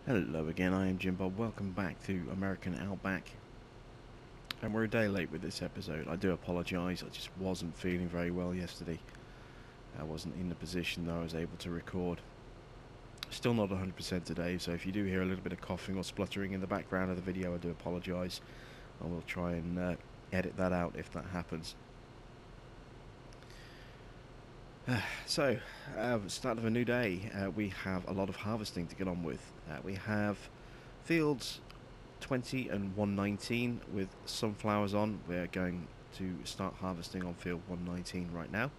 Hello again, I am Jim Bob. Welcome back to American Outback. And we're a day late with this episode. I do apologise, I just wasn't feeling very well yesterday. I wasn't in the position that I was able to record. Still not 100% today, so if you do hear a little bit of coughing or spluttering in the background of the video, I do apologise. I will try and edit that out if that happens. Start of a new day. We have a lot of harvesting to get on with. We have fields 20 and 119 with sunflowers on. We're going to start harvesting on field 119 right now.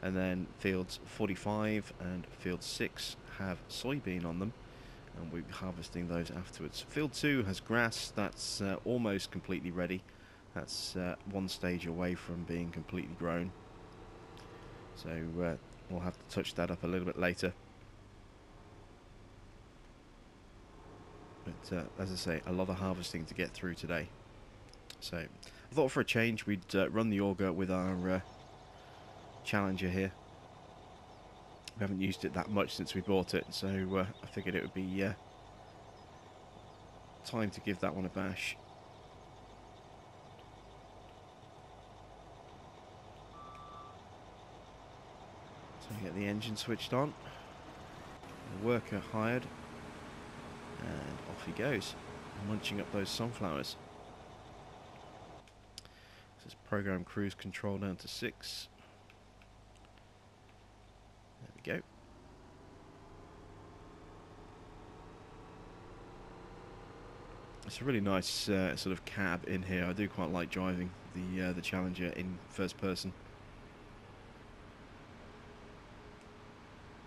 And then fields 45 and field 6 have soybean on them, and we'll be harvesting those afterwards. Field 2 has grass that's almost completely ready. That's one stage away from being completely grown. So we'll have to touch that up a little bit later. But as I say, a lot of harvesting to get through today. So I thought for a change we'd run the auger with our Challenger here. We haven't used it that much since we bought it, so I figured it would be time to give that one a bash. So we get the engine switched on, the worker hired, and off he goes, munching up those sunflowers. This is program cruise control down to 6. There we go. It's a really nice sort of cab in here. I do quite like driving the Challenger in first person.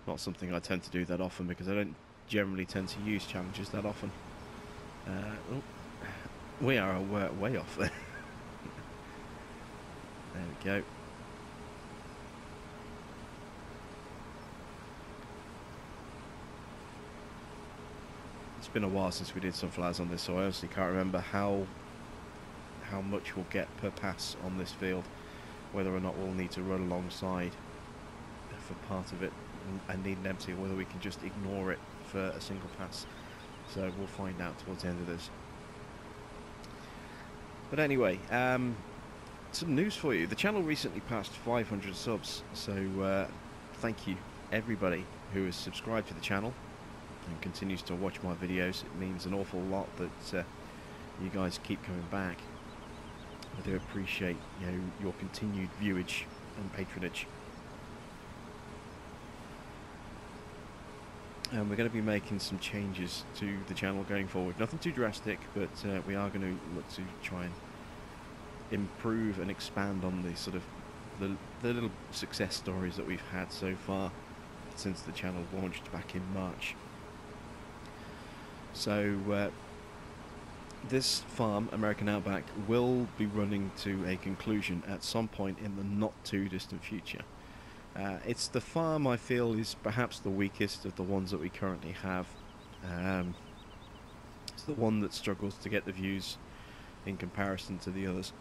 Not something I tend to do that often because I don't generally tend to use Challengers that often. Oh, we are way off there. There we go. It's been a while since we did sunflowers on this, so I honestly can't remember how much we'll get per pass on this field, whether or not we'll need to run alongside for part of it and need an empty, or whether we can just ignore it for a single pass. So we'll find out towards the end of this. But anyway, some news for you. The channel recently passed 500 subs, so thank you everybody who has subscribed to the channel and continues to watch my videos. It means an awful lot that you guys keep coming back. I do appreciate your continued viewage and patronage. And we're going to be making some changes to the channel going forward. Nothing too drastic, but we are going to look to try and improve and expand on the sort of the little success stories that we've had so far since the channel launched back in March. So this farm, American Outback, will be running to a conclusion at some point in the not too distant future. It's the farm I feel is perhaps the weakest of the ones that we currently have. It's the one that struggles to get the views in comparison to the others.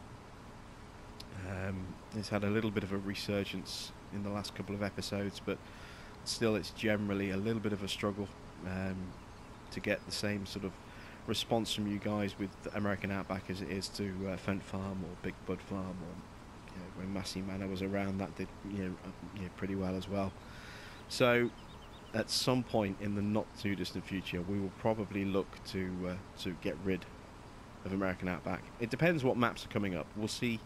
It's had a little bit of a resurgence in the last couple of episodes, but still it's generally a little bit of a struggle to get the same sort of response from you guys with American Outback as it is to Fent Farm or Big Bud Farm, or when Massey Manor was around, that did pretty well as well. So at some point in the not too distant future, we will probably look to get rid of American Outback. It depends what maps are coming up. We'll see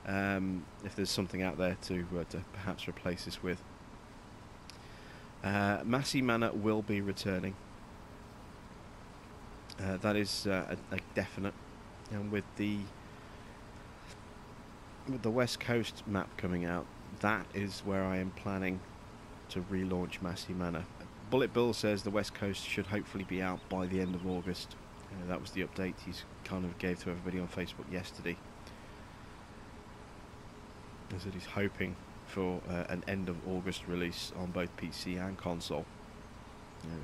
if there's something out there to perhaps replace this with. Massey Manor will be returning. That is a definite, and with the West Coast map coming out, that is where I am planning to relaunch Massey Manor. Bullet Bill says the West Coast should hopefully be out by the end of August. That was the update he's kind of gave to everybody on Facebook yesterday. He said he's hoping for an end of August release on both PC and console.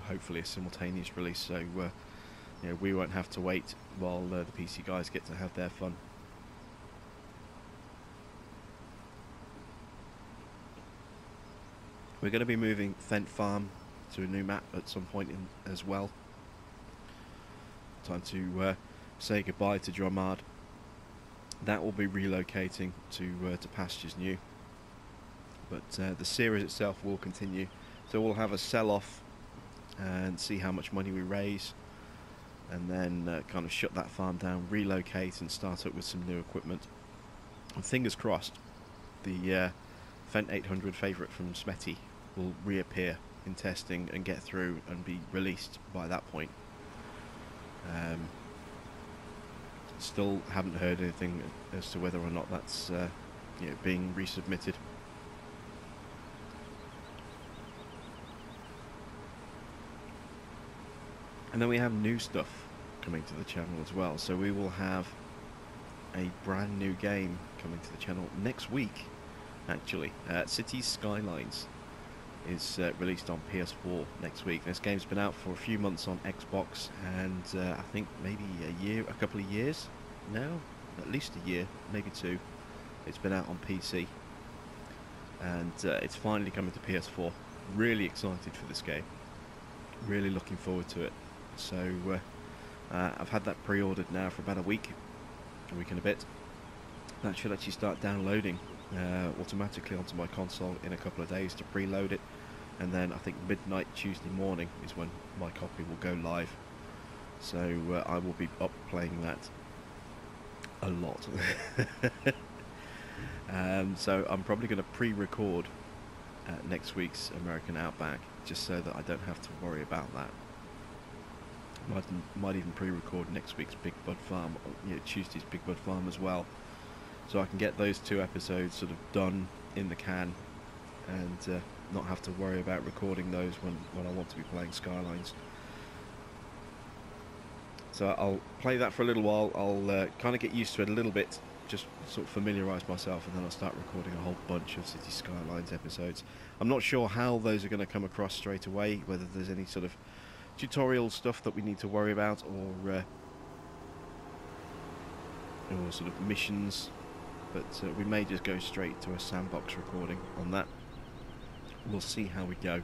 Hopefully a simultaneous release, so we won't have to wait while the PC guys get to have their fun. We're going to be moving Fent Farm to a new map at some point as well. Time to say goodbye to Dromard. That will be relocating to pastures new. But the series itself will continue. So we'll have a sell-off and see how much money we raise, and then kind of shut that farm down, relocate, and start up with some new equipment. And fingers crossed, the Fendt 800 favourite from Smetty will reappear in testing and get through and be released by that point. Still haven't heard anything as to whether or not that's being resubmitted. And then we have new stuff coming to the channel as well. So we will have a brand new game coming to the channel next week, actually. Cities Skylines is released on PS4 next week. This game's been out for a few months on Xbox, and I think maybe a couple of years now, at least a year, maybe two. It's been out on PC, and it's finally coming to PS4. Really excited for this game. Really looking forward to it. So I've had that pre-ordered now for about a week and a bit. That should actually start downloading automatically onto my console in a couple of days to preload it, and then I think midnight Tuesday morning is when my copy will go live. So I will be up playing that a lot. So I'm probably going to pre-record next week's American Outback, just so that I don't have to worry about that. Might even pre-record next week's Big Bud Farm, Tuesday's Big Bud Farm as well, so I can get those two episodes sort of done in the can, and not have to worry about recording those when I want to be playing Skylines. So I'll play that for a little while. I'll kind of get used to it a little bit, just sort of familiarise myself, and then I'll start recording a whole bunch of City Skylines episodes. I'm not sure how those are going to come across straight away, whether there's any sort of tutorial stuff that we need to worry about, or sort of missions, but we may just go straight to a sandbox recording on that. We'll see how we go.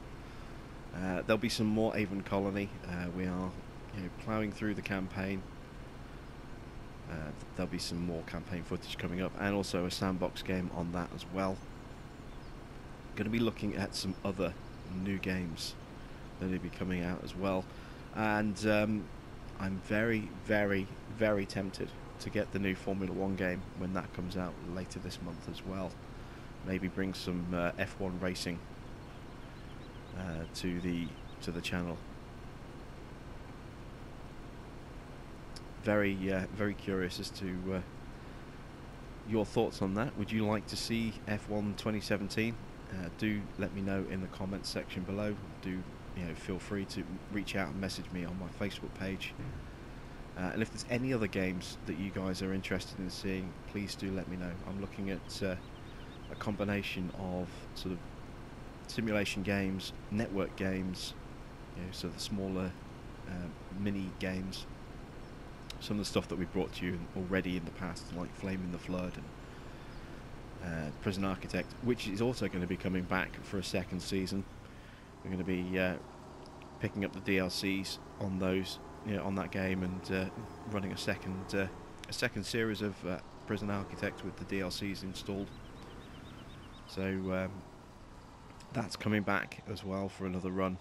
There'll be some more Avon Colony. We are ploughing through the campaign. There'll be some more campaign footage coming up, and also a sandbox game on that as well. Going to be looking at some other new games that will be coming out as well, and I'm very, very, very tempted to get the new Formula 1 game when that comes out later this month as well. Maybe bring some F1 racing to the channel. Very very curious as to your thoughts on that. Would you like to see F1 2017? Do let me know in the comments section below. Do feel free to reach out and message me on my Facebook page. And if there's any other games that you guys are interested in seeing, please do let me know. I'm looking at a combination of sort of simulation games, network games, so the smaller mini games. Some of the stuff that we brought to you already in the past, like Flame in the Flood and Prison Architect, which is also going to be coming back for a second season. We're going to be picking up the DLCs on those, on that game, and running a second series of Prison Architect with the DLCs installed. So that's coming back as well for another run.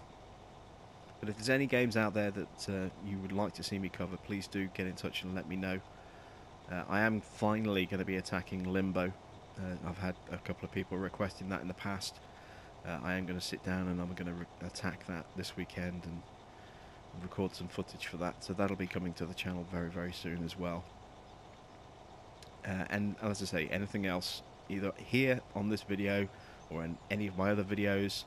But if there's any games out there that you would like to see me cover, please do get in touch and let me know. I am finally going to be attacking Limbo. I've had a couple of people requesting that in the past. I am going to sit down and I'm going to attack that this weekend and record some footage for that. So that'll be coming to the channel very, very soon as well. And as I say, anything else, either here on this video or in any of my other videos,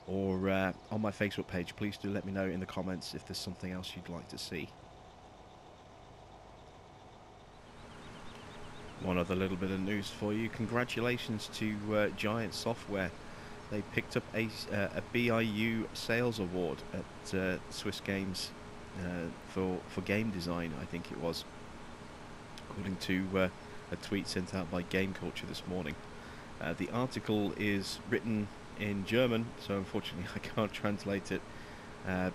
or on my Facebook page, please do let me know in the comments if there's something else you'd like to see. One other little bit of news for you. Congratulations to Giant Software. They picked up a BIU Sales Award at Swiss Games for game design, I think it was, according to a tweet sent out by Game Culture this morning. The article is written in German, so unfortunately I can't translate it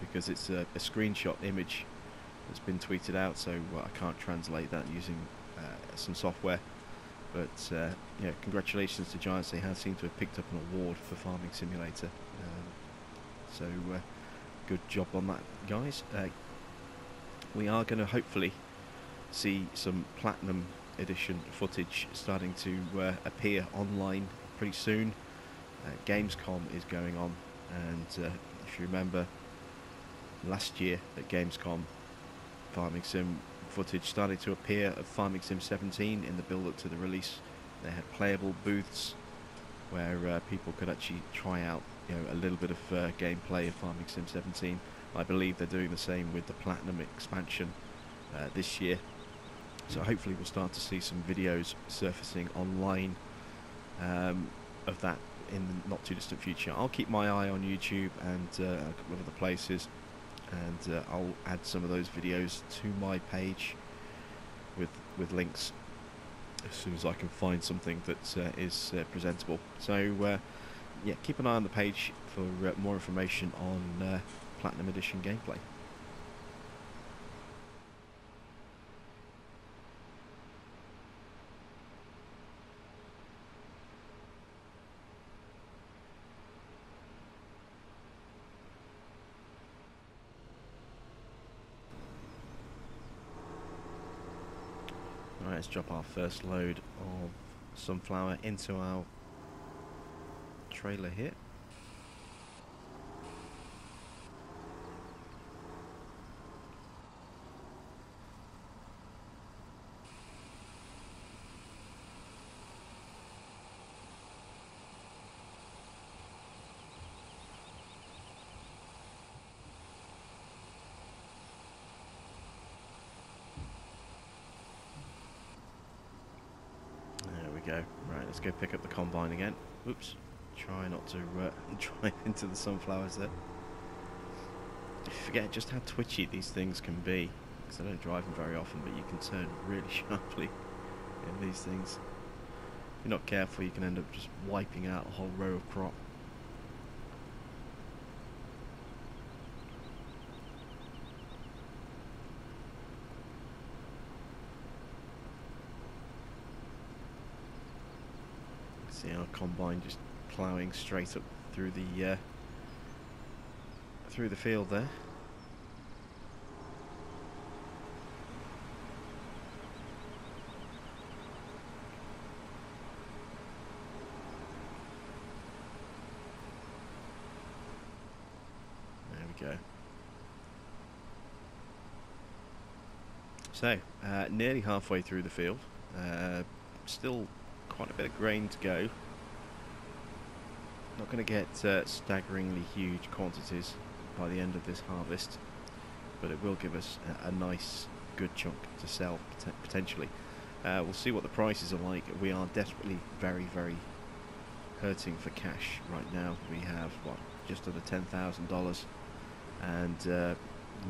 because it's a screenshot image that's been tweeted out, so I can't translate that using some software. But yeah, congratulations to Giants. They have seemed to have picked up an award for Farming Simulator. So good job on that, guys. We are going to hopefully see some Platinum Edition footage starting to appear online pretty soon. Gamescom is going on, and if you remember last year at Gamescom, Farming Sim footage started to appear of Farming Sim 17 in the build-up to the release. They had playable booths where people could actually try out, you know, a little bit of gameplay of Farming Sim 17. I believe they're doing the same with the Platinum expansion this year. So hopefully we'll start to see some videos surfacing online of that in the not too distant future. I'll keep my eye on YouTube and a couple of other places, and I'll add some of those videos to my page with links as soon as I can find something that is presentable. So yeah, keep an eye on the page for more information on Platinum Edition gameplay. Alright, let's drop our first load of sunflower into our trailer here. Go. Right, let's go pick up the combine again. Oops. Try not to drive into the sunflowers there. I forget just how twitchy these things can be, because I don't drive them very often, but you can turn really sharply in these things. If you're not careful, you can end up just wiping out a whole row of crop. See our combine just ploughing straight up through the field there. There we go. So nearly halfway through the field. Still quite a bit of grain to go. Not going to get staggeringly huge quantities by the end of this harvest, but it will give us a nice good chunk to sell potentially. We'll see what the prices are like. We are desperately very hurting for cash right now. We have what, just under $10,000 and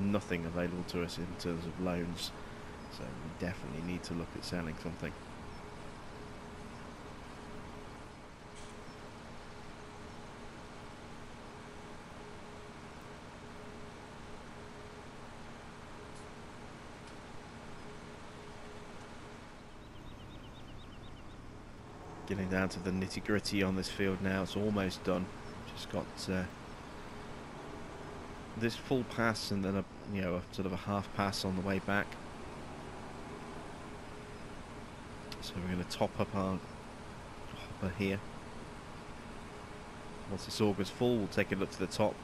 nothing available to us in terms of loans, so we definitely need to look at selling something. Getting down to the nitty gritty on this field now. It's almost done. Just got this full pass and then a sort of a half pass on the way back. So we're going to top up our hopper here. Once this auger's full, we'll take it up to the top,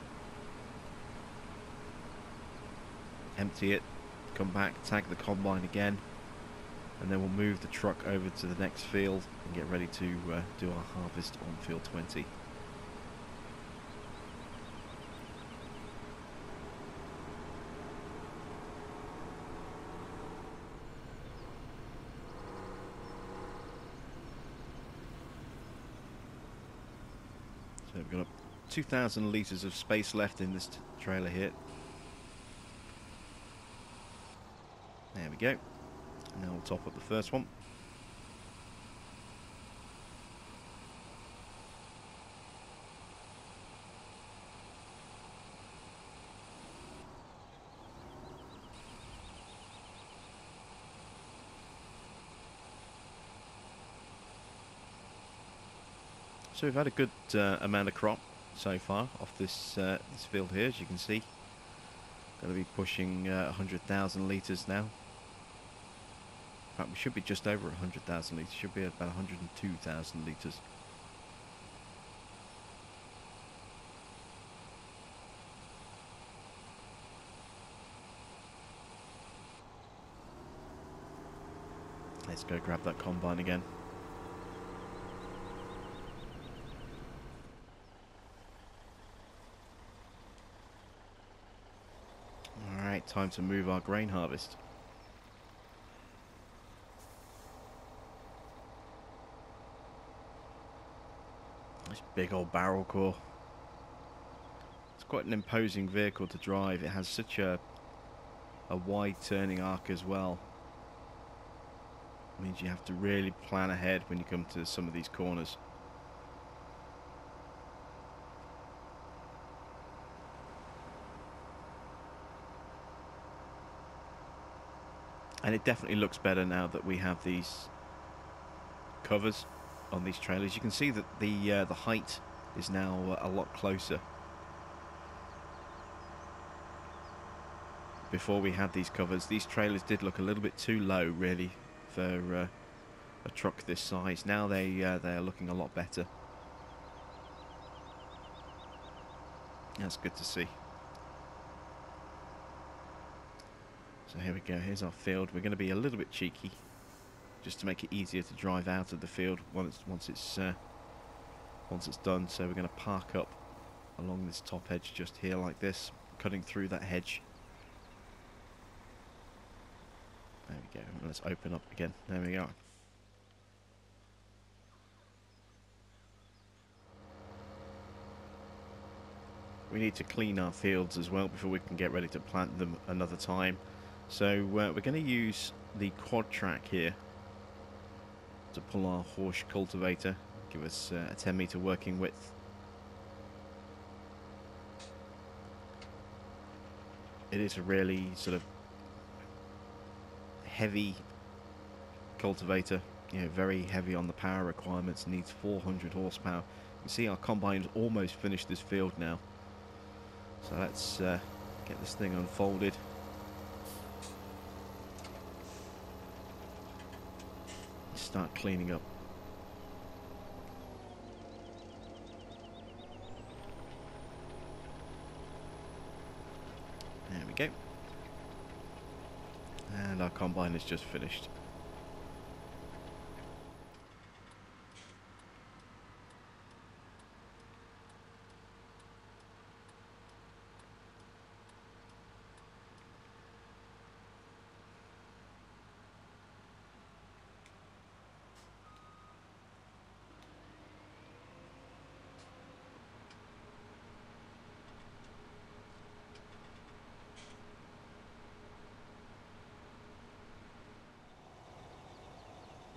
empty it, come back, tag the combine again, and then we'll move the truck over to the next field and get ready to do our harvest on field 20. So we've got 2,000 litres of space left in this trailer here. There we go. Now we'll top up the first one. So we've had a good amount of crop so far off this field here, as you can see. Going to be pushing 100,000 litres now. In fact, we should be just over 100,000 litres. Should be at about 102,000 litres. Let's go grab that combine again. Alright, time to move our grain harvest. This big old barrel core. It's quite an imposing vehicle to drive. It has such a wide turning arc as well. It means you have to really plan ahead when you come to some of these corners. And it definitely looks better now that we have these covers on these trailers. You can see that the height is now a lot closer. Before we had these covers, these trailers did look a little bit too low, really, for a truck this size. Now they are looking a lot better. That's good to see. So here we go. Here's our field. We're going to be a little bit cheeky, just to make it easier to drive out of the field once it's done. So we're going to park up along this top edge just here like this, cutting through that hedge. There we go. Let's open up again. There we go. We need to clean our fields as well before we can get ready to plant them another time. So we're going to use the quad track here to pull our horse cultivator, give us a 10-meter working width. It is a really sort of heavy cultivator, you know, very heavy on the power requirements, needs 400 horsepower. You can see our combine's almost finished this field now. So let's get this thing unfolded. Start cleaning up. There we go. And our combine is just finished.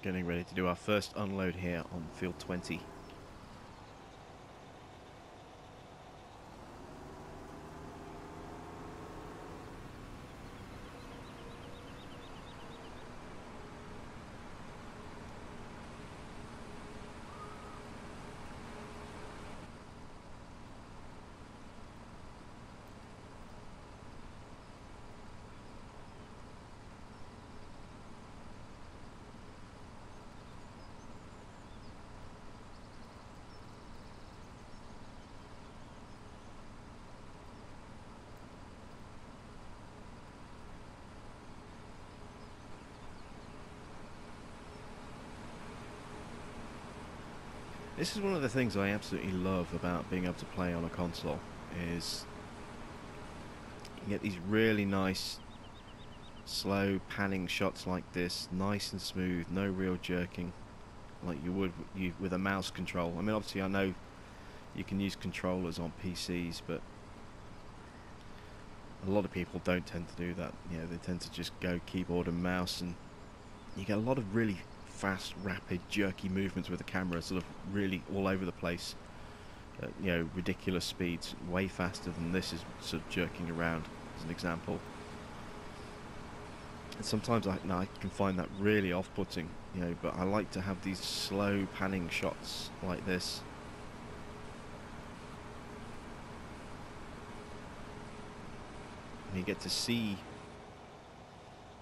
Getting ready to do our first unload here on field 20. This is one of the things I absolutely love about being able to play on a console, is you get these really nice slow panning shots like this, nice and smooth, no real jerking like you would with a mouse control. I mean, obviously I know you can use controllers on PCs, but a lot of people don't tend to do that. You know, they tend to just go keyboard and mouse, and you get a lot of really fast, rapid, jerky movements with the camera, sort of really all over the place. You know, ridiculous speeds, way faster than this is sort of jerking around, as an example. And sometimes I can find that really off-putting, you know, but I like to have these slow panning shots like this, You get to see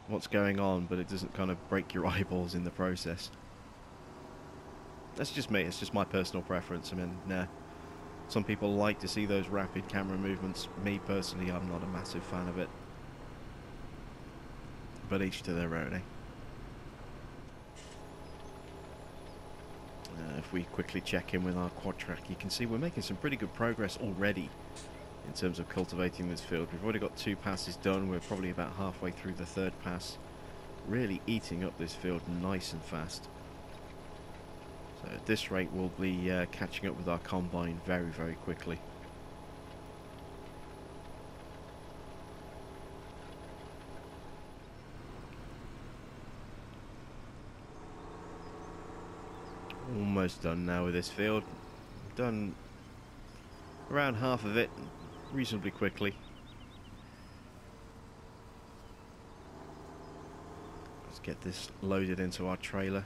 what's going on, but it doesn't kind of break your eyeballs in the process. That's just me. It's just my personal preference. I mean, some people like to see those rapid camera movements. Me personally, I'm not a massive fan of it. But each to their own, eh? If we quickly check in with our quad track, you can see we're making some pretty good progress already in terms of cultivating this field. We've already got 2 passes done. We're probably about halfway through the 3rd pass. Really eating up this field nice and fast. So at this rate, we'll be catching up with our combine very, very quickly. Almost done now with this field. Done around half of it reasonably quickly. Let's get this loaded into our trailer.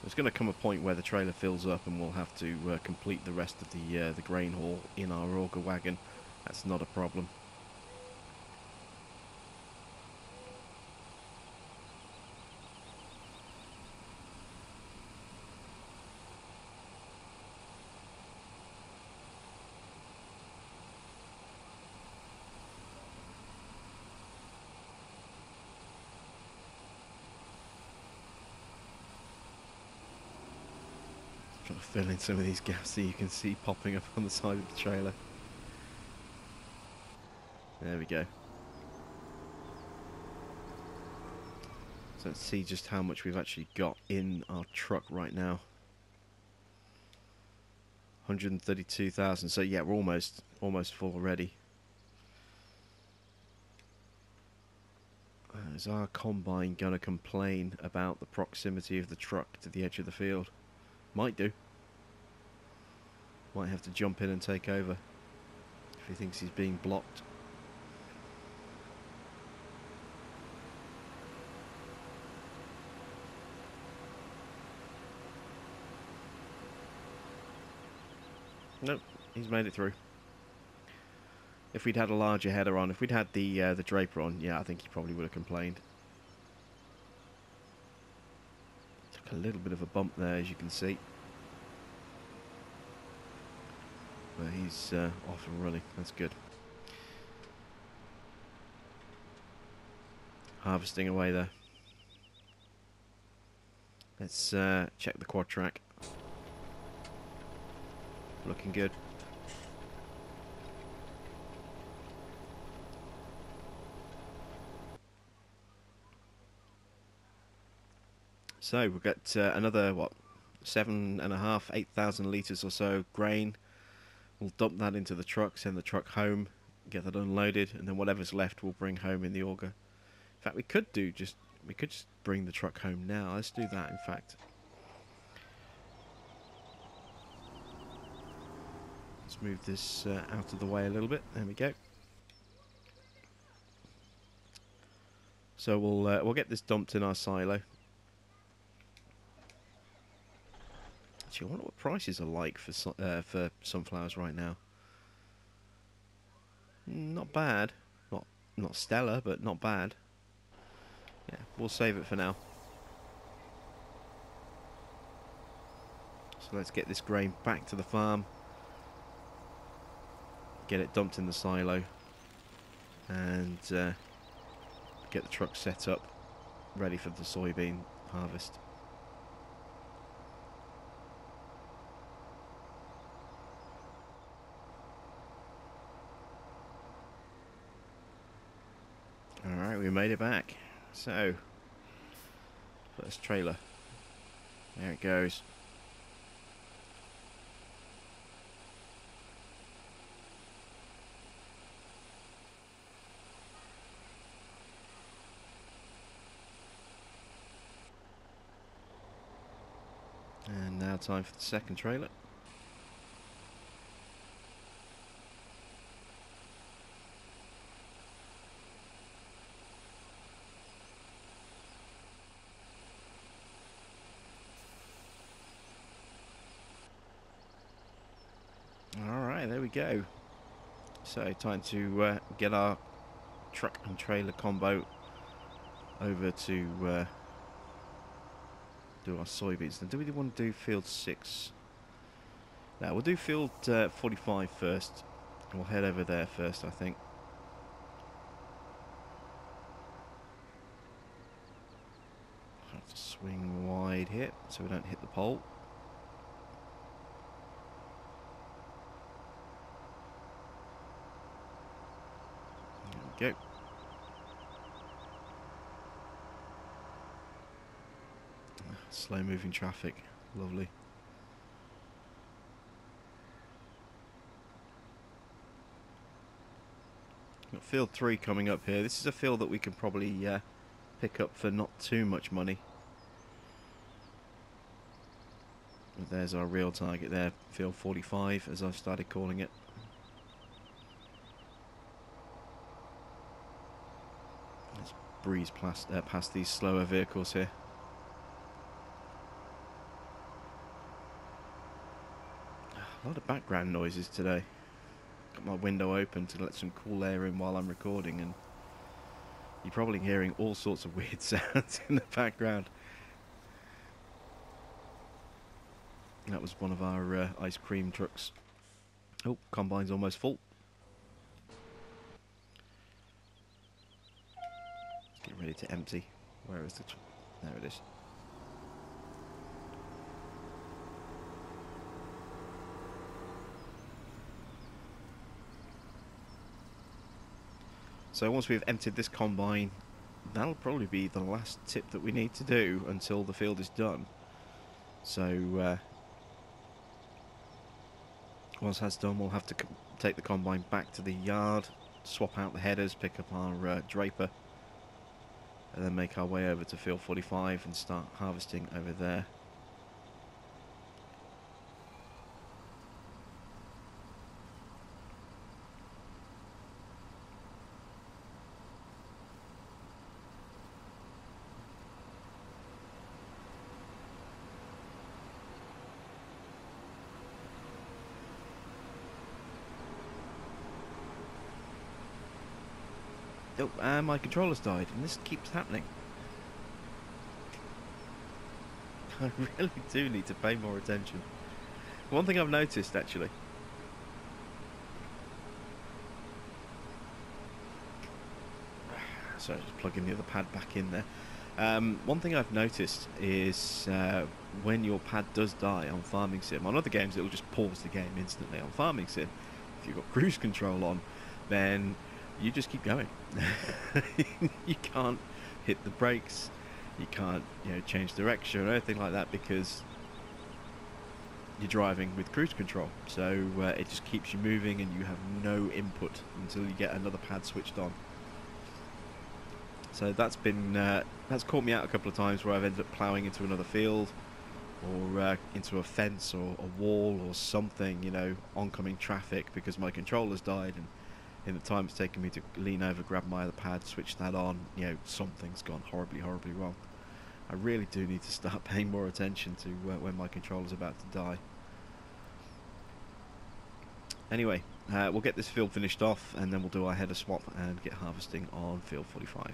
There's going to come a point where the trailer fills up and we'll have to complete the rest of the grain haul in our auger wagon. That's not a problem. Trying to fill in some of these gaps that you can see popping up on the side of the trailer. There we go. So let's see just how much we've actually got in our truck right now. 132,000. So yeah, we're almost full already. Is our combine gonna complain about the proximity of the truck to the edge of the field? Might do. Might have to jump in and take over if he thinks he's being blocked. Nope, he's made it through. If we'd had a larger header on, if we'd had the draper on, yeah, I think he probably would have complained. Took a little bit of a bump there, as you can see. But he's off and running. That's good. Harvesting away there. Let's check the quad track. Looking good. So we've got another, what, 7.5, 8,000 litres or so grain. We'll dump that into the truck, send the truck home, get that unloaded, and then whatever's left we'll bring home in the auger. In fact, we could just bring the truck home now. Let's do that, in fact. Let's move this out of the way a little bit. There we go. So we'll get this dumped in our silo. Actually, I wonder what prices are like for sunflowers right now. Not bad. Not stellar, but not bad. Yeah, we'll save it for now. So let's get this grain back to the farm. Get it dumped in the silo. And get the truck set up, ready for the soybean harvest. Alright, we made it back. So, first trailer. There it goes. And now time for the second trailer. Alright, there we go. So time to get our truck and trailer combo over to do our soybeans. Now, do we want to do field 6? Now we'll do field 45 first. We'll head over there first, I think. Have to swing wide here so we don't hit the pole. There we go. Slow moving traffic, lovely. Got field 3 coming up here. This is a field that we can probably pick up for not too much money. But there's our real target there, field 45, as I've started calling it. Let's breeze past these slower vehicles here. A lot of background noises today. Got my window open to let some cool air in while I'm recording, and you're probably hearing all sorts of weird sounds in the background. That was one of our ice cream trucks. Oh, combine's almost full. Get ready to empty. Where is it? There it is. So once we've emptied this combine, that'll probably be the last tip that we need to do until the field is done. So once that's done, we'll have to take the combine back to the yard, swap out the headers, pick up our draper, and then make our way over to field 45 and start harvesting over there. Oh, my controller's died, and this keeps happening. I really do need to pay more attention. One thing I've noticed, actually. Sorry, just plugging the other pad back in there. One thing I've noticed is when your pad does die on Farming Sim, on other games it will just pause the game instantly. On Farming Sim, if you've got cruise control on, then you just keep going. You can't hit the brakes, you can't, change direction or anything like that because you're driving with cruise control. So it just keeps you moving and you have no input until you get another pad switched on. So that's been that's caught me out a couple of times where I've ended up ploughing into another field or into a fence or a wall or something, oncoming traffic because my controller's died, and in the time it's taken me to lean over, grab my other pad, switch that on, something's gone horribly wrong. I really do need to start paying more attention to when my controller's about to die. Anyway, we'll get this field finished off and then we'll do our header swap and get harvesting on field 45.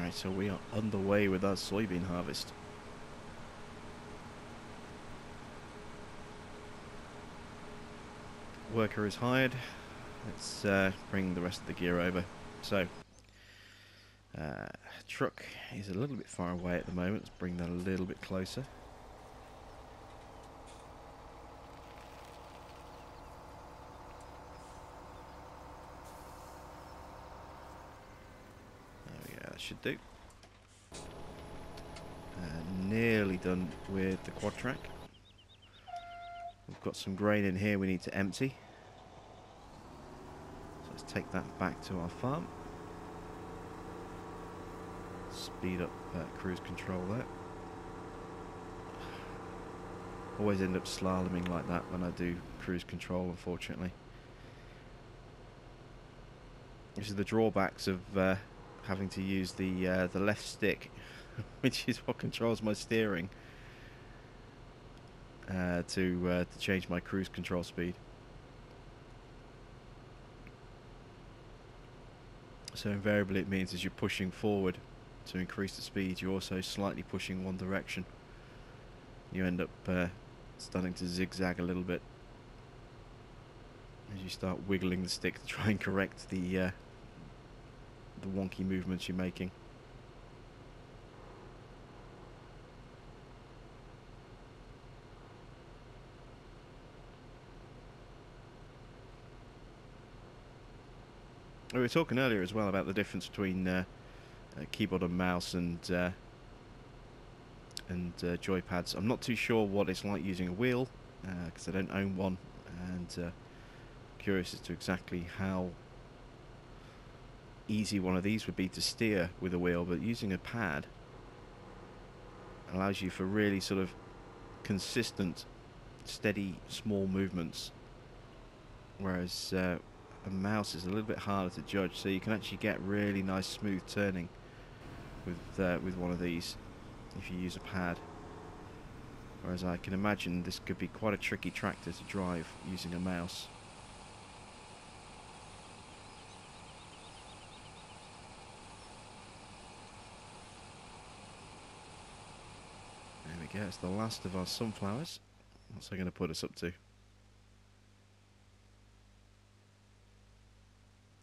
Right, so we are underway with our soybean harvest. Worker is hired. Let's bring the rest of the gear over. So, truck is a little bit far away at the moment. Let's bring that a little bit closer. There we go, that should do. Nearly done with the quad track. We've got some grain in here we need to empty. So let's take that back to our farm. Speed up cruise control there. Always end up slaloming like that when I do cruise control, unfortunately. This is the drawbacks of having to use the left stick, which is what controls my steering, to change my cruise control speed. So invariably it means as you're pushing forward to increase the speed, you're also slightly pushing one direction. You end up starting to zigzag a little bit as you start wiggling the stick to try and correct the wonky movements you're making. We were talking earlier as well about the difference between keyboard and mouse and joypads. I'm not too sure what it's like using a wheel because I don't own one, and curious as to exactly how easy one of these would be to steer with a wheel, but using a pad allows you for really sort of consistent, steady, small movements, whereas a mouse is a little bit harder to judge, so you can actually get really nice smooth turning with one of these if you use a pad, whereas I can imagine this could be quite a tricky tractor to drive using a mouse. There we go, it's the last of our sunflowers. What's that going to put us up to?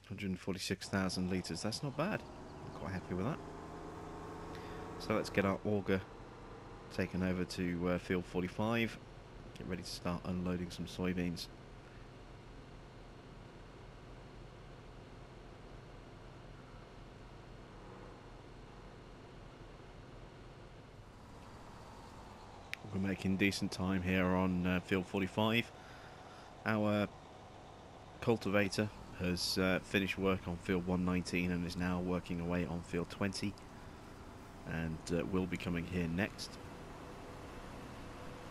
146,000 litres, that's not bad. I'm quite happy with that. So let's get our auger taken over to field 45. Get ready to start unloading some soybeans. We're making decent time here on field 45. Our cultivator has finished work on field 119 and is now working away on field 20, and will be coming here next.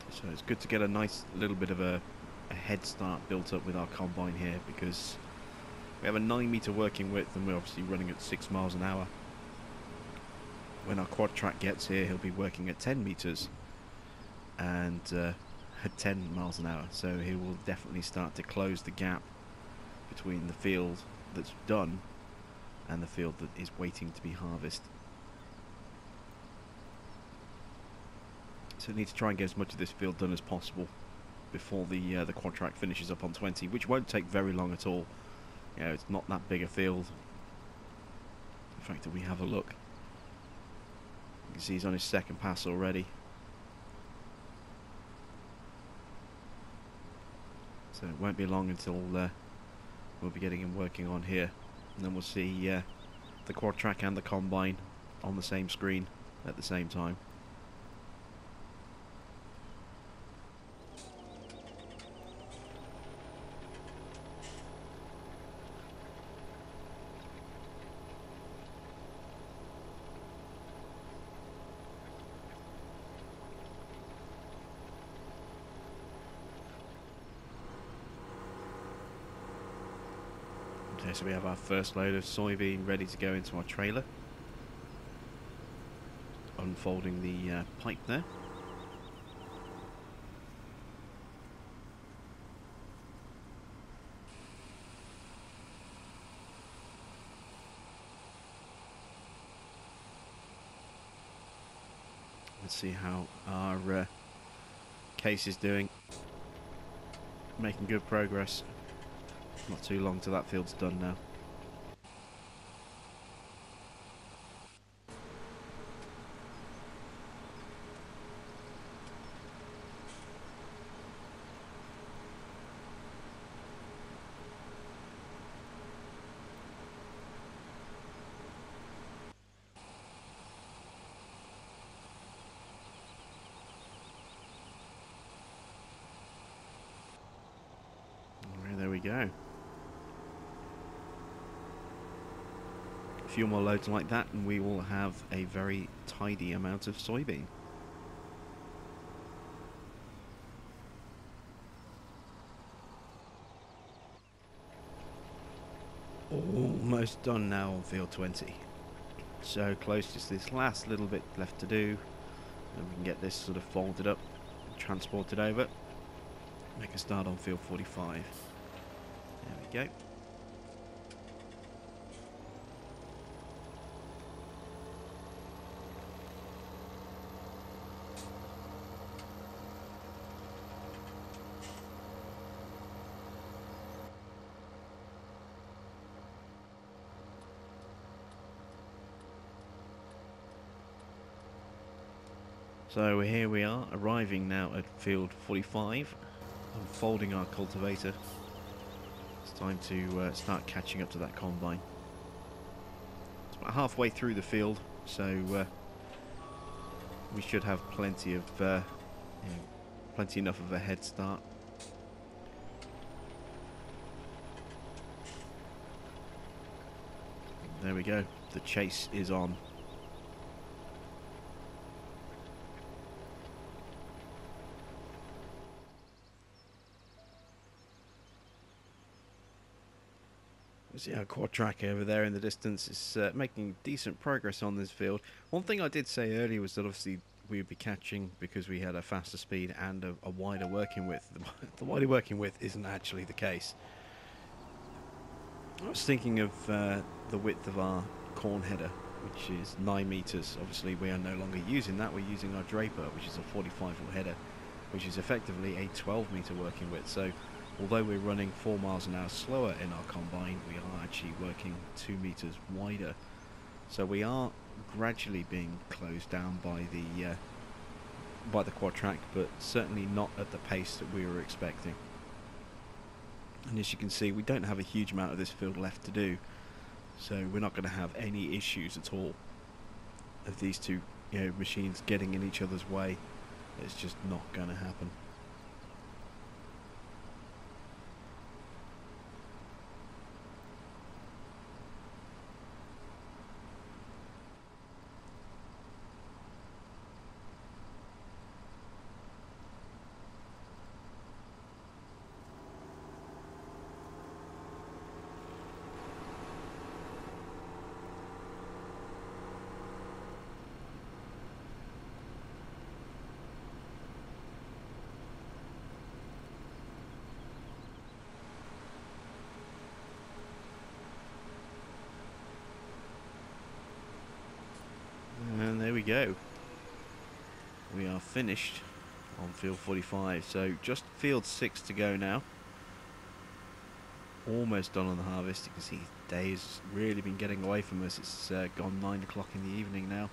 So it's good to get a nice little bit of a head start built up with our combine here, because we have a 9-metre working width and we're obviously running at 6 miles an hour. When our quad track gets here, he'll be working at 10 metres and at 10 miles an hour, so he will definitely start to close the gap between the field that's done and the field that is waiting to be harvested. So we need to try and get as much of this field done as possible before the quad track finishes up on 20, which won't take very long at all. You know, it's not that big a field. In fact, if we have a look, you can see he's on his second pass already. So it won't be long until we'll be getting him working on here, and then we'll see the quad track and the combine on the same screen at the same time. Okay, so we have our first load of soybean ready to go into our trailer. Unfolding the pipe there. Let's see how our case is doing. Making good progress. Not too long till that field's done now. There we go. A few more loads like that and we will have a very tidy amount of soybean. Almost done now on field 20. So close, just this last little bit left to do, and we can get this sort of folded up and transported over. Make a start on field 45. There we go. So here we are, arriving now at field 45. I'm folding our cultivator. It's time to start catching up to that combine. It's about halfway through the field, so we should have plenty of, plenty enough of a head start. There we go. The chase is on. See our quad track over there in the distance is making decent progress on this field. One thing I did say earlier was that obviously we would be catching because we had a faster speed and a wider working width. The wider working width isn't actually the case. I was thinking of the width of our corn header, which is 9 meters. Obviously we are no longer using that, we're using our draper, which is a 45-foot header, which is effectively a 12-meter working width. So although we're running 4 miles an hour slower in our combine, we are actually working 2 meters wider. So we are gradually being closed down by the quad track, but certainly not at the pace that we were expecting. And as you can see, we don't have a huge amount of this field left to do, so we're not going to have any issues at all of these two, machines getting in each other's way. It's just not going to happen. And there we go. We are finished on field 45. So just field 6 to go now. Almost done on the harvest. You can see the day has really been getting away from us. It's gone 9 o'clock in the evening now.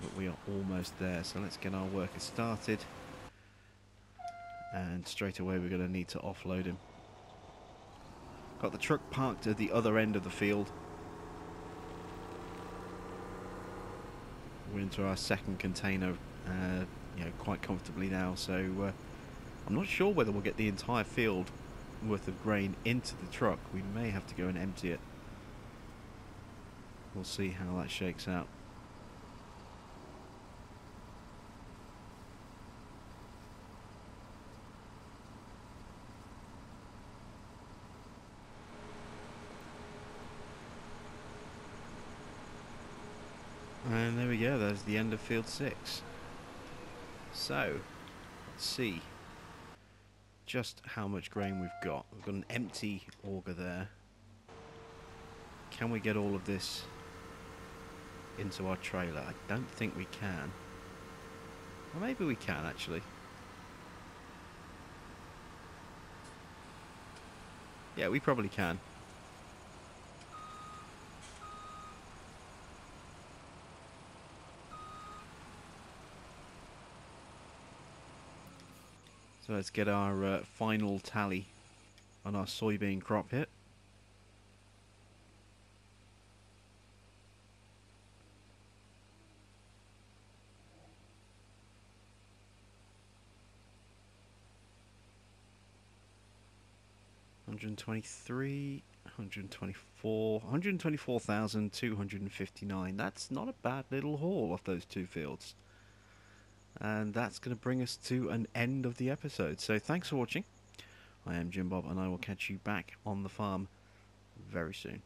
But we are almost there. So let's get our worker started. And straight away we're going to need to offload him. Got the truck parked at the other end of the field. We're into our second container quite comfortably now, so I'm not sure whether we'll get the entire field worth of grain into the truck. We may have to go and empty it. We'll see how that shakes out. And there we go, there's the end of field 6. So, let's see just how much grain we've got. We've got an empty auger there. Can we get all of this into our trailer? I don't think we can. Well, maybe we can actually. Yeah, we probably can. So let's get our final tally on our soybean crop hit. $123, $124,259. That's not a bad little haul off those two fields. And that's going to bring us to an end of the episode. So thanks for watching. I am Jim Bob, and I will catch you back on the farm very soon.